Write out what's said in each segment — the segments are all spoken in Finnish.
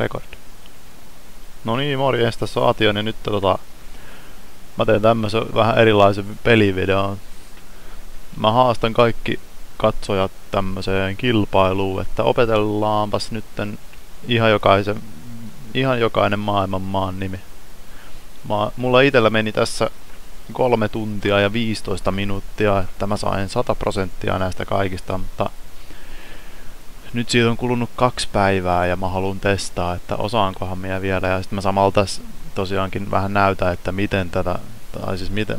Record. No niin, morjens, tässä on Atio, niin nyt mä teen tämmösen vähän erilaisen pelivideon. Mä haastan kaikki katsojat tämmöiseen kilpailuun, että opetellaanpas nytten ihan jokainen maailman maan nimi. Mulla itellä meni tässä 3 tuntia ja 15 minuuttia, että mä sain 100% näistä kaikista, mutta nyt siitä on kulunut 2 päivää ja mä haluan testaa, että osaankohan minä vielä, ja sitten mä samalla tosiaankin vähän näytän, että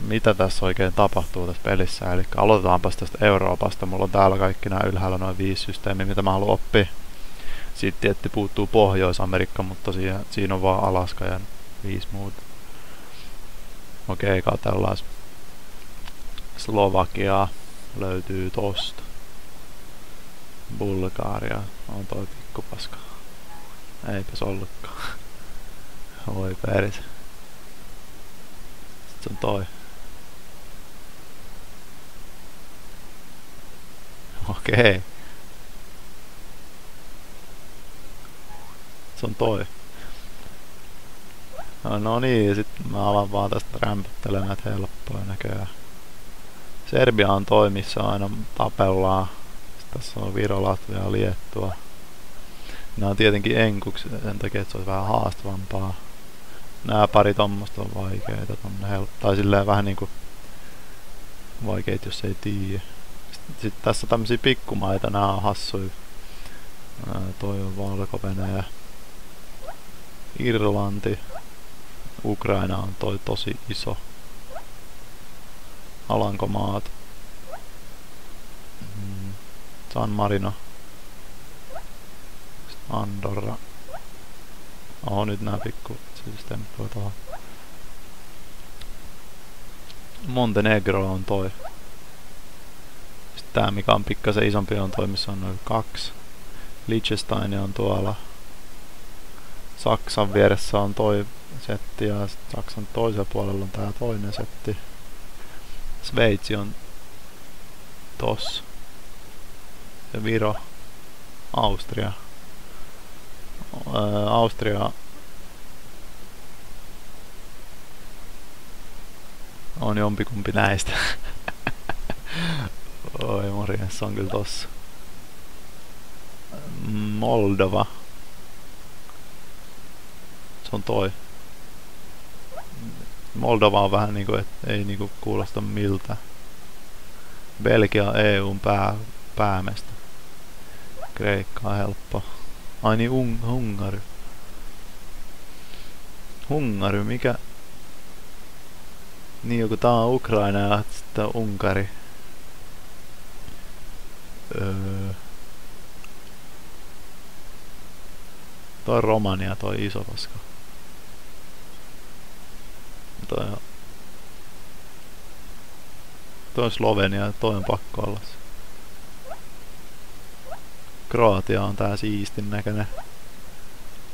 mitä tässä oikein tapahtuu tässä pelissä. Eli aloitetaanpas tästä Euroopasta. Mulla on täällä kaikki nämä ylhäällä noin 5 systeemiä, mitä mä haluan oppia. Siitä tietty puuttuu Pohjois-Amerikka, mutta siinä on vaan Alaska ja 5 muuta. Okei, katsellaan. Slovakia löytyy tosta. Bulgaria on toi pikkupaska. Eipäs ollutkaan. Voi peris. Sitten on toi. Okei. Se on toi. No niin, ja sit mä alan vaan tästä rämpyttelemään, että helppoa näköjään. Serbia on toi, missä aina tapellaan. Tässä on Viro, Latvia ja Liettua. Nää on tietenkin enkuksi sen takia, että se olisi vähän haastavampaa. Nää pari tommosta on vaikeita. Tai silleen vähän niinku vaikeita, jos ei tiedä. Sitten tässä tämmösiä pikkumaita, nää on hassuja. Toi on Valko-Venäjä. Irlanti. Ukraina on toi tosi iso. Alankomaat. San Marino. Sitten Andorra. Nyt nää pikku systeemit voi tuohon. Montenegro on toi. Sitten tää mikä on pikkasen isompi on toi, missä on noin 2. Liechtenstein on tuolla. Saksan vieressä on toi setti ja Saksan toisella puolella on tää toinen setti. Sveitsi on tossa. Ja Viro. Austria. Austria on jompikumpi näistä. Oi morjens, on kyllä tossa. Moldova. Se on toi. Moldova on vähän niinku, et ei niinku kuulosta miltä. Belgia EUn päämestä. Kreikka on helppo. Ai niin, Unkari. Unkari, mikä? Niin joku tää on Ukraina ja sitten Unkari. Toi Romania, toi iso paska. Toi Slovenia, toi on pakko olla. Kroatia on tää siistin näköinen.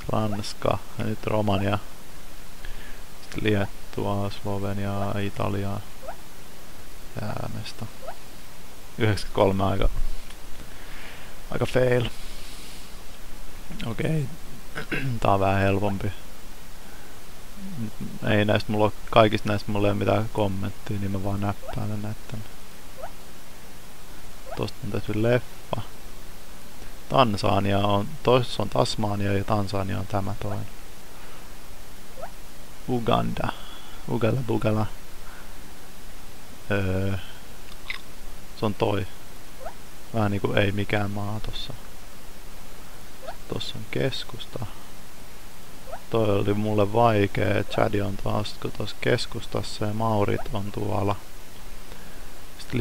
Ranska ja nyt Romania. Sitten Liettua, Slovenia, Italia. Jäämestä. 93 aika fail. Okei. Tää on vähän helpompi. Ei näistä kaikista näistä mulla ei ole mitään kommenttia, niin mä vaan näppäilen näitten. Tosta on tehty leffa. Tansania on, toisessa on Tasmania ja Tansania on tämä toinen. Uganda. Bugala. Se on toi. Vähän niinku ei mikään maa tossa. Tossa on keskusta. Toi oli mulle vaikee. Chad on taas tuossa keskustassa ja Maurit on tuolla. Sitten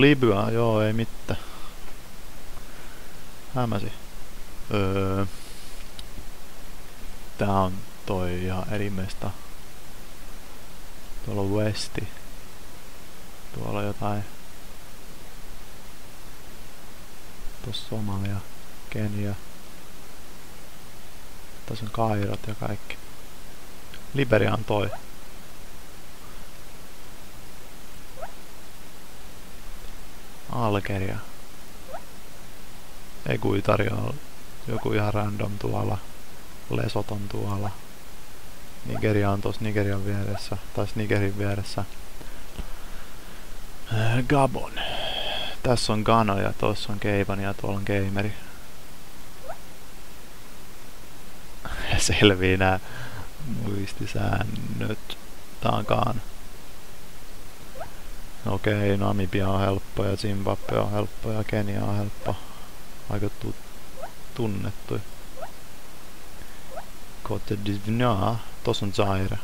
Libya, joo ei mitään. Hämäsi. Tää on toi ihan eri mesta. Tuolla on Westi. Tuolla on jotain. Tuossa Somalia, Kenia. Tässä on Kairot ja kaikki. Liberia on toi. Algeria. Eguitaria on joku ihan random tuolla. Lesotho on tuolla. Nigeria on tossa Nigerian vieressä, tai Nigerin vieressä. Gabon. Tässä on Ghana ja tossa on Keivan ja tuolla on Keimeri. Selvii nää muistisäännöt. Tää on Ghana. Okei, Namibia on helppo ja Zimbabwe on helppo ja Kenia on helppo. Aika tunnettu. Cote d'Ivoire. Tossa on Zaire.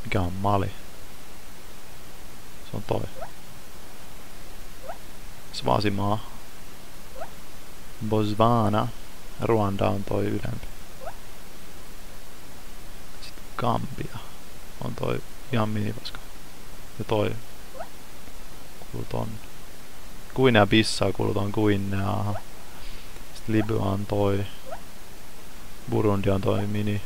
Mikä on Mali? Se on toi. Svasimaa. Botswana. Ruanda on toi ylempi. Sitten Gambia on toi ihan minipaska. Ja toi kuuluu tonne. Guinea Bissau kuuluu ton Guineaan. Sitten Libya on toi. Burundi on toi mini.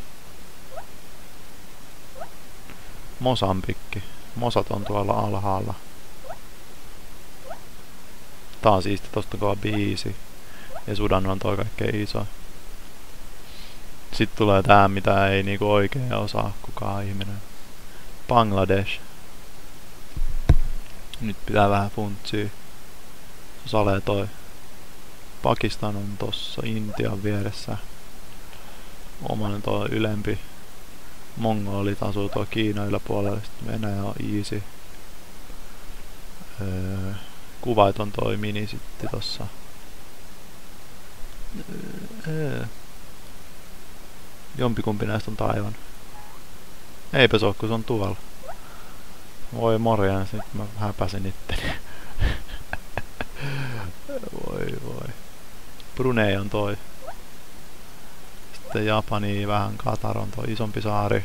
Mosambikki. Mosat on tuolla alhaalla. Tää on siisti, tosta kova biisi. Ja Sudan on toi kaikkein iso. Sitten tulee tää, mitä ei niinku oikein osaa kukaan ihminen. Bangladesh. Nyt pitää vähän funtsia. Salee toi. Pakistan on tossa Intian vieressä. Omanen toi ylempi. Mongolit asuu tuo Kiina yläpuolella. Sitten Venäjä on easy. Kuwait on toi mini sitten tossa. Jompikumpi näistä on Taiwan. Eipä se oo, kun se on tuolla. Voi morjens, nyt mä häpäsin itteni. Voi. Brunei on toi. Sitten Japani, vähän Katar on toi isompi saari.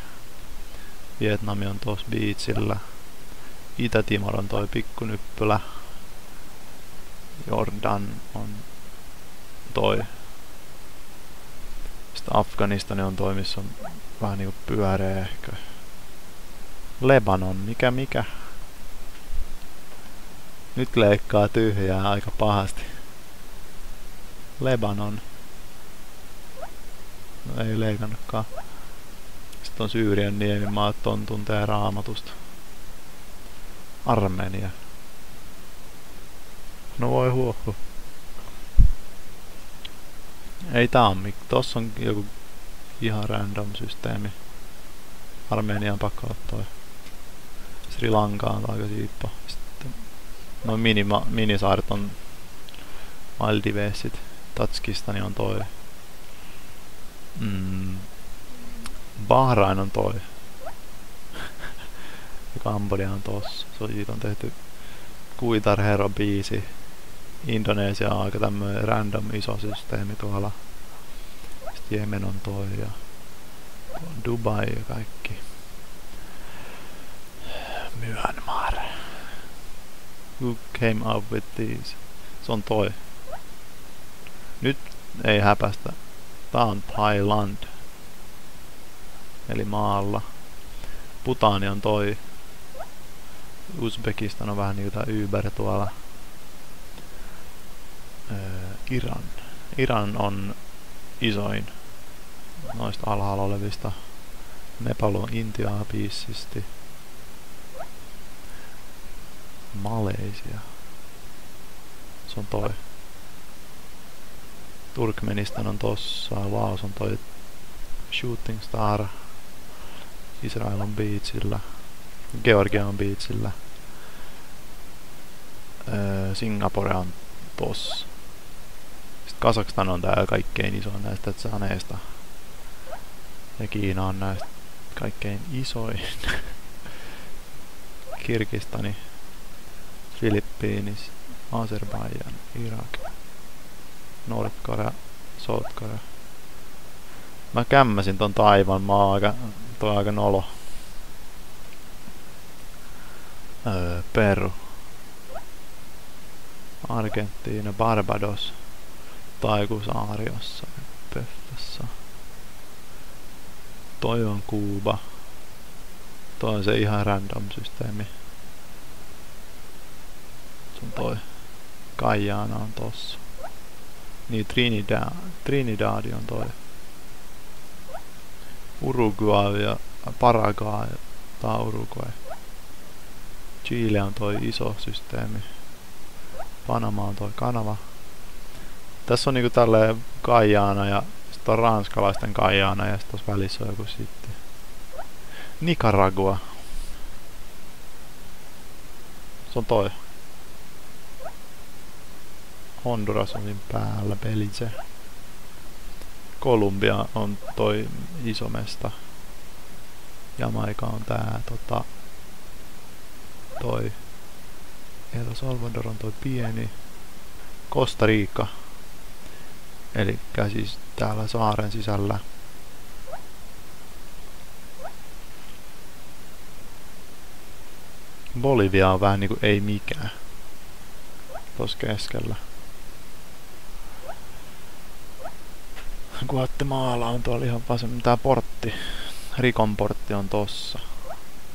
Vietnami on tossa beachillä. Itä-Timor on toi pikkunyppylä. Jordan on toi. Sitten Afganistan on toi, missä on vähän niinku pyöreä ehkä. Lebanon, mikä? Nyt leikkaa tyhjää aika pahasti. Lebanon. No ei leikannutkaan. Sitten on Syyrian niemimaat, ton tuntee Raamatusta. Armenia. No voi huohu. Ei tää on tossa on joku ihan random systeemi. Armenia on pakko ottaa. Sri Lanka on aika siippo. Sitten noin minisaaret on Maldivesit. Tatskistani on toi. Bahrain on toi. Ja Kambodja on tossa. Siitä on tehty Guitar Hero biisi. Indonesia on aika tämmönen random iso systeemi tuolla. Sitten Jemen on toi ja Dubai ja kaikki. Myanmar. Who came up with these? Se on toi. Nyt ei häpästä. Tää on Thailand. Eli maalla. Bhutani on toi. Uzbekistan on vähän niitä Uber tuolla. Iran. Iran on isoin noista alhaalla olevista. Nepal on Intiaa biisisti. Maleisia. Se on toi. Turkmenistan on tossa. Laos on toi Shooting Star. Israel on beachillä. Georgia on beachillä. Singapore on tossa. Sitten Kazakstan on tää kaikkein isoin näistä saneista. Ja Kiina on näistä kaikkein isoin. Kirgistani, Filippiinis, Azerbaidžan, Irak, Nord-Korea, South-Korea. Mä kämmäsin ton Taiwan, toi on aika nolo. Peru, Argentiina, Barbados, Taikusaari jossain Pöffässä. Toi on Kuuba. Toi on se ihan random systeemi. Se on toi. Guyana on tossa. Niin Trinidad on toi. Uruguay ja Paraguay. Tää on Uruguay. Chile on toi iso systeemi. Panama on toi kanava. Tässä on niinku tälleen Guyana ja sit on ranskalaisten Guyana ja sit tossa välissä on joku sitten. Nicaragua. Se on toi. Honduras on siinä päällä, Belize. Kolumbia on toi iso mesta. Jamaica on tää toi. El Salvador on toi pieni. Costa Rica. Elikkä siis täällä saaren sisällä. Bolivia on vähän niinku ei mikään. Tossa keskellä. Guatemala on tuolla ihan vasen. Tää portti. Rikon portti on tossa.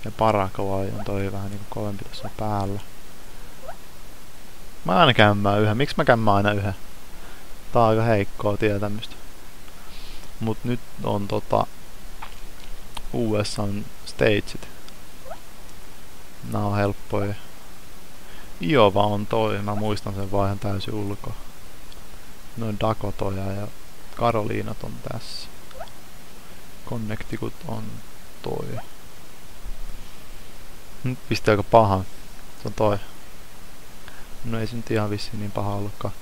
Ja Paraguay on toi vähän niinku kovempi tossa päällä. Mä aina kämmään yhden. Miksi mä kämmään aina yhden? Tää on aika heikkoa tietämystä. Mut nyt on USAn statesit. Nää on helppoja. Iowa on toi. Mä muistan sen vaan ihan täysin ulkoa. Noin Dakotoja ja Karoliinat on tässä. Connecticut on toi. Nyt pisti aika paha. Se on toi. No ei se nyt ihan vissiin niin paha ollutkaan.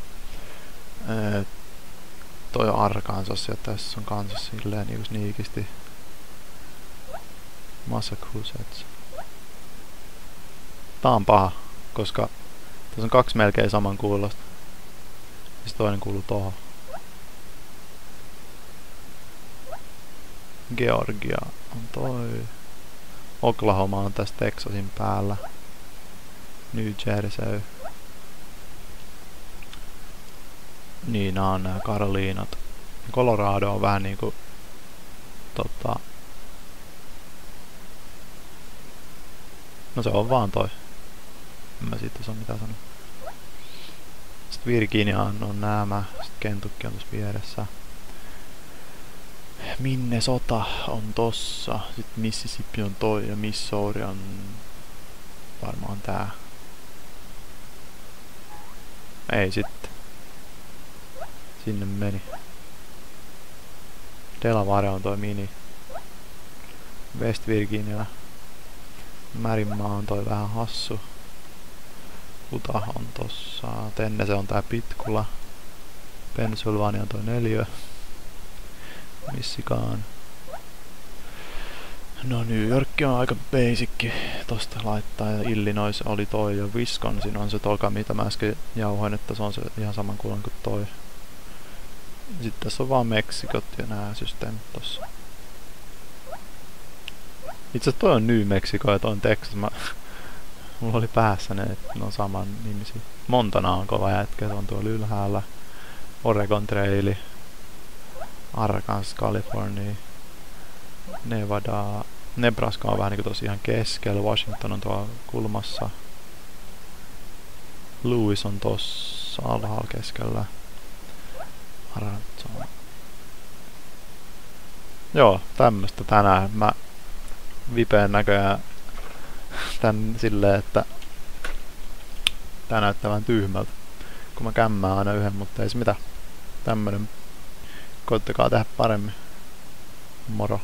Toi on Arkansas ja tässä on kansas silleen niinku sniikisti. Massachusetts. Tää on paha, koska tässä on kaksi melkein saman kuulosta. Ja se toinen kuuluu tohon. Georgia on toi. Oklahoma on tässä Texasin päällä. New Jersey. Niin, nää on nää Karoliinat. Colorado on vähän niinku no se on vaan toi. En mä siitä osaa mitään sanoa. Sitten Virginia on nämä. Sitten Kentucky on tossa vieressä. Minnesota on tossa. Sitten Mississippi on toi ja Missouri on varmaan tää. Ei sitten. Sinne meni. Delaware on toi mini. West Virginia. Märinmaa on toi vähän hassu. Utah on tossa. Tennessee on tää Pitkula. Pennsylvania on toi 4. Michigan. No New York on aika basicki tosta laittaa ja Illinois oli toi ja Wisconsin on se toka mitä mä äsken jauhoin, että se on se ihan saman kuulan kuin toi. Sitten tässä on vaan Meksikot ja nää systeemit tossa. Itse asiassa toi on New Mexico ja toi on Texas. Mulla oli päässä ne, että ne on saman nimisiä. Montana on kova jätkä, se on tuolla ylhäällä. Oregon Traili. Arkansas, California. Nevada. Nebraska on vähän niinku tosi ihan keskellä. Washington on tuolla kulmassa. Louis on tossa alhaalla keskellä. Arizona. Joo, tämmöstä tänään. Mä vipeen näköjään tän silleen, että tää näyttää vähän tyhmältä. Kun mä kämmään aina yhden, mutta ei se mitään. Tämmönen. Koittakaa tehdä paremmin. Moro.